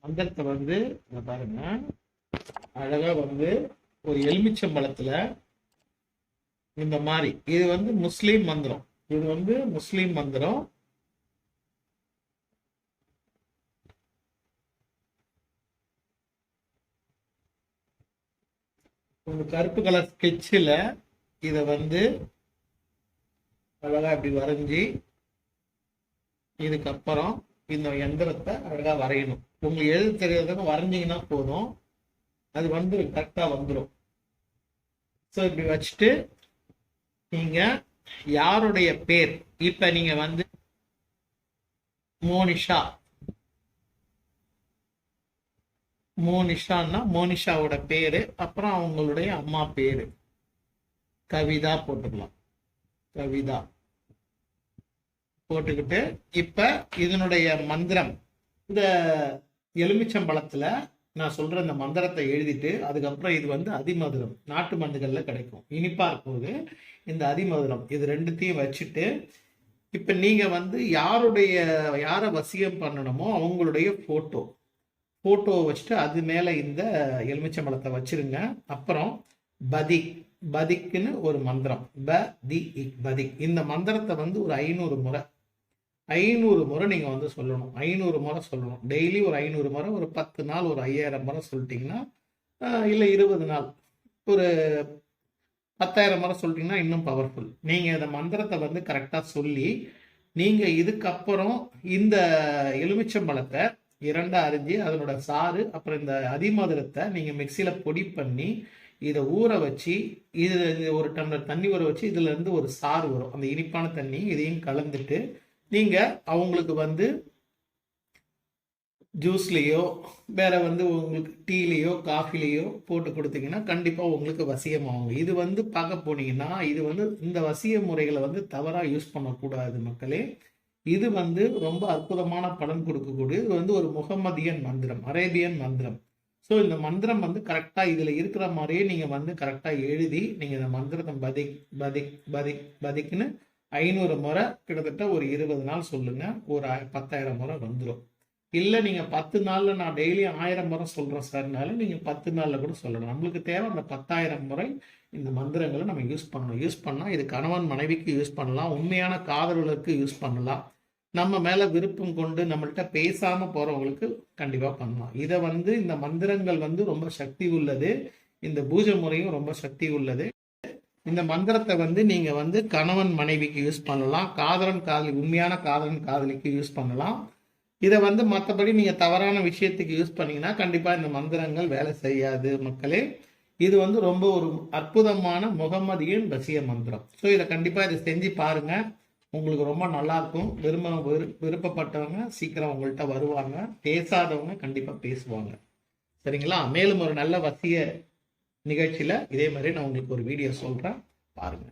மந்திரத்தை வந்து பாருங்க, அழகா வந்து ஒரு எலுமிச்சம்பழத்துல இந்த மாதிரி, இது வந்து முஸ்லீம் மந்திரம், இது வந்து முஸ்லீம் மந்திரம். உங்க கருப்பு கலர் ஸ்கெட்சில் இதை வந்து அழகா இப்படி வரைஞ்சி, இதுக்கப்புறம் இந்த எந்திரத்தை அழகா வரையணும். உங்களுக்கு எழுத தெரியாதவங்க வரைஞ்சிங்கன்னா போதும், அது வந்து கரெக்டா வந்துடும். ஸோ இப்படி வச்சுட்டு நீங்க யாருடைய பேர், இப்ப நீங்க வந்து மோனிஷா, மோனிஷான்னா மோனிஷாவோட பேரு, அப்புறம் அவங்களுடைய அம்மா பேரு கவிதா போட்டுக்கலாம். கவிதா போட்டுக்கிட்டு இப்ப இதனுடைய மந்திரம், இந்த எலுமிச்சம்பழத்துல நான் சொல்ற இந்த மந்திரத்தை எழுதிட்டு, அதுக்கப்புறம் இது வந்து அதிமதுரம், நாட்டு மருந்துகள்ல கிடைக்கும், இனிப்பா இருக்கும்போது இந்த அதிமதுரம், இது ரெண்டுத்தையும் வச்சுட்டு இப்ப நீங்க வந்து யாரை வசியம் பண்ணணுமோ அவங்களுடைய போட்டோ வச்சுட்டு அது மேல இந்த எலுமிச்சம்பழத்தை வச்சிருங்க. அப்புறம் பதிக்குன்னு ஒரு மந்திரம், பதிக், இந்த மந்திரத்தை வந்து ஒரு 500 முறை நீங்க வந்து சொல்லணும். 500 முறை சொல்லணும், டெய்லி ஒரு 500 முறை, ஒரு 10 நாள் ஒரு 5000 முறை சொல்லிட்டீங்கன்னா, இல்ல 20 நாள் ஒரு 10,000 முறை சொல்லிட்டீங்கன்னா இன்னும் பவர்ஃபுல். நீங்க இந்த மந்திரத்தை வந்து கரெக்டா சொல்லி, நீங்க இதுக்கப்புறம் இந்த எலுமிச்சம்பழத்தை 2 அரிஞ்சு அதனோட சாறு, அப்புறம் இந்த அதிமதுரத்தை நீங்க மிக்சியில பொடி பண்ணி இதை ஊற வச்சு, இது ஒரு டம்ளர் தண்ணி ஊற வச்சு இதுல இருந்து ஒரு சாறு வரும், அந்த இனிப்பான தண்ணி, இதையும் கலந்துட்டு நீங்க அவங்களுக்கு வந்து ஜூஸ்லேயோ வேற வந்து உங்களுக்கு டீலேயோ காஃபிலேயோ போட்டு கொடுத்தீங்கன்னா கண்டிப்பா உங்களுக்கு வசியமாகும். இது வந்து பார்க்க போனீங்கன்னா, இது வந்து இந்த வசிய முறைகளை வந்து தவறா யூஸ் பண்ணக்கூடாது மக்களே. இது வந்து ரொம்ப அற்புதமான பலன் கொடுக்கக்கூடிய, இது வந்து ஒரு முகமதியன் மந்திரம், அரேபியன் மந்திரம். ஸோ இந்த மந்திரம் வந்து கரெக்டா இதுல இருக்கிற மாதிரியே நீங்க வந்து கரெக்டா எழுதி, நீங்க இந்த மந்திரத்தை பதிக்குன்னு 500 முறை கிட்டத்தட்ட ஒரு 20 நாள் சொல்லுங்க, ஒரு 10,000 முறை வந்துடும். இல்லை நீங்க 10 நாள்ல நான் டெய்லி 1000 முறை சொல்றேன் சார்னாலும் நீங்க 10 நாள்ல கூட சொல்லலாம். நம்மளுக்கு தேவை அந்த 10,000 முறை இந்த மந்திரங்களை நம்ம யூஸ் பண்ணணும். யூஸ் பண்ணா இது கணவன் மனைவிக்கு யூஸ் பண்ணலாம், உண்மையான காதலர்களுக்கு யூஸ் பண்ணலாம், நம்ம மேல விருப்பம் கொண்டு நம்மள்கிட்ட பேசாம போறவங்களுக்கு கண்டிப்பா பண்ணலாம். இதை வந்து இந்த மந்திரங்கள் வந்து ரொம்ப சக்தி உள்ளது, இந்த பூஜை முறையும் ரொம்ப சக்தி உள்ளது. இந்த மந்திரத்தை வந்து நீங்க வந்து கணவன் மனைவிக்கு யூஸ் பண்ணலாம், காதலன் காதலி, உண்மையான காதலன் காதலிக்கு யூஸ் பண்ணலாம். இதை வந்து மற்றபடி நீங்க தவறான விஷயத்துக்கு யூஸ் பண்ணீங்கன்னா கண்டிப்பா இந்த மந்திரங்கள் வேலை செய்யாது மக்களே. இது வந்து ரொம்ப ஒரு அற்புதமான முகமதியின் வசிய மந்திரம். ஸோ இதை கண்டிப்பா இதை செஞ்சு பாருங்க, உங்களுக்கு ரொம்ப நல்லா இருக்கும். விருப்பப்பட்டவங்க சீக்கிரம் உங்கள்கிட்ட வருவாங்க, பேசாதவங்க கண்டிப்பா பேசுவாங்க. சரிங்களா? மேலும் ஒரு நல்ல வசிய நிகழ்ச்சியில இதே மாதிரி நான் உங்களுக்கு ஒரு வீடியோ சொல்றேன், பாருங்க.